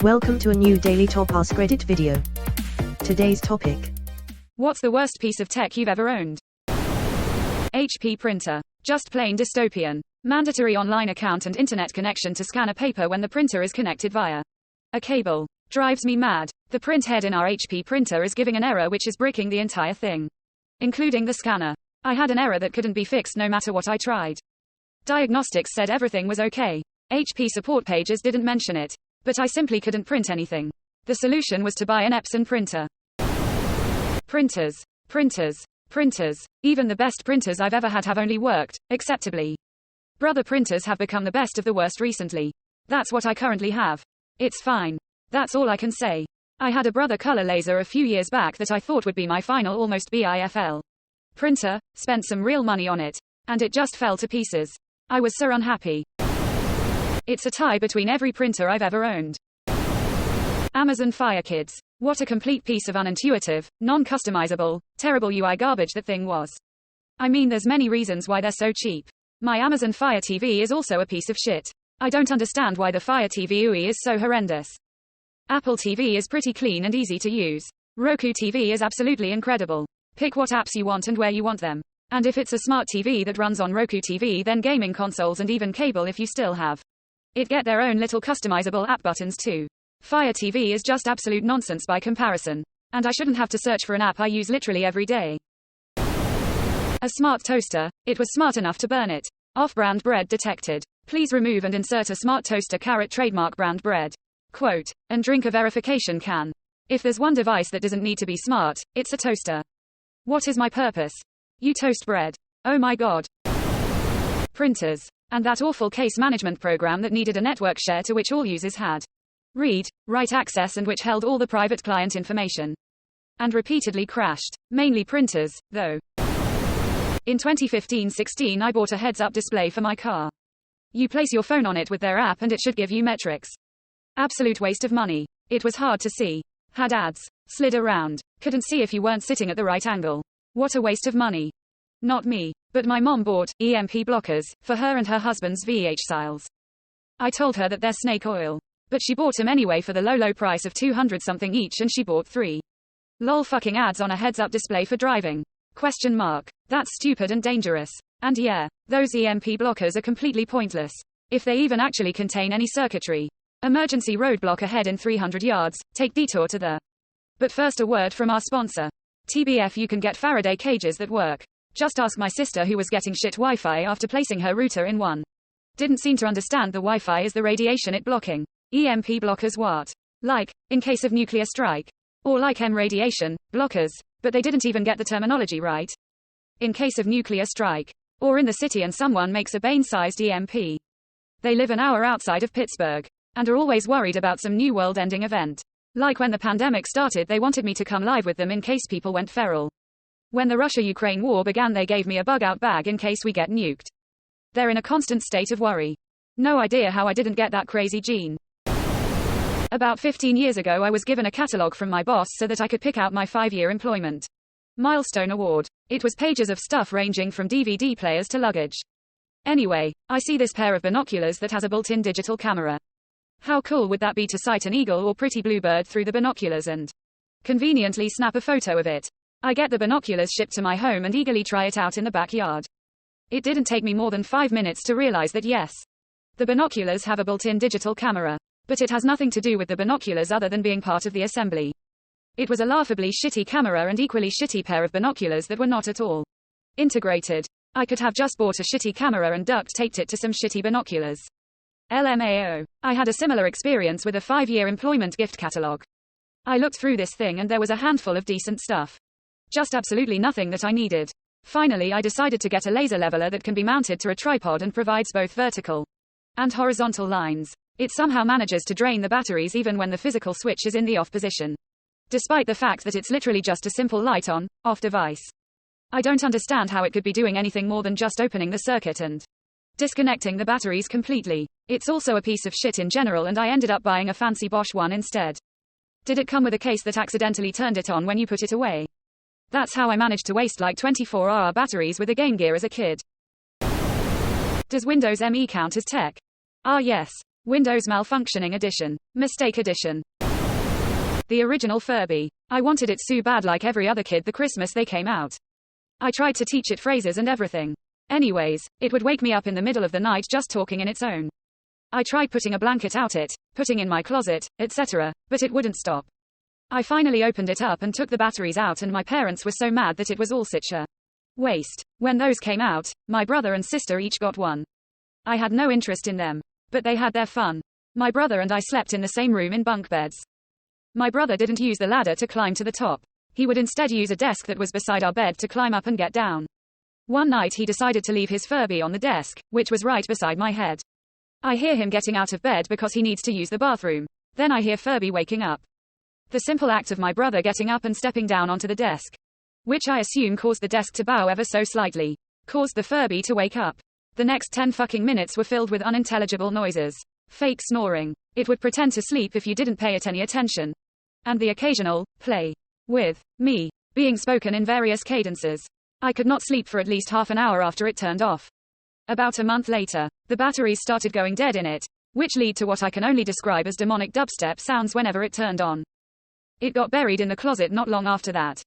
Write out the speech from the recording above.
Welcome to a new Daily Top Askreddit video. Today's topic. What's the worst piece of tech you've ever owned? HP printer. Just plain dystopian. Mandatory online account and internet connection to scan a paper when the printer is connected via a cable. Drives me mad. The print head in our HP printer is giving an error which is breaking the entire thing, including the scanner. I had an error that couldn't be fixed no matter what I tried. Diagnostics said everything was okay. HP support pages didn't mention it. But I simply couldn't print anything. The solution was to buy an Epson printer. Printers. Printers. Printers. Even the best printers I've ever had have only worked acceptably. Brother printers have become the best of the worst recently. That's what I currently have. It's fine. That's all I can say. I had a Brother color laser a few years back that I thought would be my final almost BIFL printer, spent some real money on it, and it just fell to pieces. I was so unhappy. It's a tie between every printer I've ever owned. Amazon Fire Kids. What a complete piece of unintuitive, non-customizable, terrible UI garbage that thing was. I mean, there's many reasons why they're so cheap. My Amazon Fire TV is also a piece of shit. I don't understand why the Fire TV UI is so horrendous. Apple TV is pretty clean and easy to use. Roku TV is absolutely incredible. Pick what apps you want and where you want them. And if it's a smart TV that runs on Roku TV, then gaming consoles and even cable if you still have it get their own little customizable app buttons too. Fire TV is just absolute nonsense by comparison. And I shouldn't have to search for an app I use literally every day. A smart toaster. It was smart enough to burn it. Off-brand bread detected. Please remove and insert a smart toaster trademark brand bread. Quote. And drink a verification can. If there's one device that doesn't need to be smart, it's a toaster. What is my purpose? You toast bread. Oh my god. Printers. And that awful case management program that needed a network share to which all users had read, write access and which held all the private client information. And repeatedly crashed. Mainly printers, though. In 2015-16 I bought a heads-up display for my car. You place your phone on it with their app and it should give you metrics. Absolute waste of money. It was hard to see. Had ads. Slid around. Couldn't see if you weren't sitting at the right angle. What a waste of money. Not me. But my mom bought EMP blockers for her and her husband's VH styles. I told her that they're snake oil. But she bought them anyway for the low price of 200 something each and she bought 3. Lol fucking ads on a heads-up display for driving. Question mark. That's stupid and dangerous. And yeah, those EMP blockers are completely pointless. If they even actually contain any circuitry. Emergency roadblock ahead in 300 yards, take detour to the. But first a word from our sponsor. TBF, you can get Faraday cages that work. Just ask my sister who was getting shit Wi-Fi after placing her router in one. Didn't seem to understand the Wi-Fi is the radiation it blocking. EMP blockers what? Like, in case of nuclear strike. Or like M radiation, blockers, but they didn't even get the terminology right. In case of nuclear strike. Or in the city and someone makes a Bane-sized EMP. They live an hour outside of Pittsburgh. And are always worried about some new world-ending event. Like when the pandemic started they wanted me to come live with them in case people went feral. When the Russia-Ukraine war began they gave me a bug-out bag in case we get nuked. They're in a constant state of worry. No idea how I didn't get that crazy gene. About 15 years ago I was given a catalogue from my boss so that I could pick out my 5-year employment milestone award. It was pages of stuff ranging from DVD players to luggage. Anyway, I see this pair of binoculars that has a built-in digital camera. How cool would that be to sight an eagle or pretty bluebird through the binoculars and conveniently snap a photo of it? I get the binoculars shipped to my home and eagerly try it out in the backyard. It didn't take me more than 5 minutes to realize that yes, the binoculars have a built-in digital camera. But it has nothing to do with the binoculars other than being part of the assembly. It was a laughably shitty camera and equally shitty pair of binoculars that were not at all integrated. I could have just bought a shitty camera and duct taped it to some shitty binoculars. LMAO. I had a similar experience with a 5-year employment gift catalog. I looked through this thing and there was a handful of decent stuff. Just absolutely nothing that I needed. Finally I decided to get a laser leveler that can be mounted to a tripod and provides both vertical and horizontal lines. It somehow manages to drain the batteries even when the physical switch is in the off position. Despite the fact that it's literally just a simple light on, off device. I don't understand how it could be doing anything more than just opening the circuit and disconnecting the batteries completely. It's also a piece of shit in general and I ended up buying a fancy Bosch one instead. Did it come with a case that accidentally turned it on when you put it away? That's how I managed to waste like 24-hour batteries with a Game Gear as a kid. Does Windows ME count as tech? Ah yes. Windows malfunctioning edition. Mistake edition. The original Furby. I wanted it so bad, like every other kid the Christmas they came out. I tried to teach it phrases and everything. Anyways, it would wake me up in the middle of the night just talking in its own. I tried putting a blanket out it, putting in my closet, etc., but it wouldn't stop. I finally opened it up and took the batteries out, and my parents were so mad that it was all such a waste. When those came out, my brother and sister each got one. I had no interest in them, but they had their fun. My brother and I slept in the same room in bunk beds. My brother didn't use the ladder to climb to the top. He would instead use a desk that was beside our bed to climb up and get down. One night he decided to leave his Furby on the desk, which was right beside my head. I hear him getting out of bed because he needs to use the bathroom. Then I hear Furby waking up. The simple act of my brother getting up and stepping down onto the desk, which I assume caused the desk to bow ever so slightly, caused the Furby to wake up. The next 10 fucking minutes were filled with unintelligible noises. Fake snoring. It would pretend to sleep if you didn't pay it any attention. And the occasional play with me being spoken in various cadences. I could not sleep for at least half an hour after it turned off. About a month later, the batteries started going dead in it, which lead to what I can only describe as demonic dubstep sounds whenever it turned on. It got buried in the closet not long after that.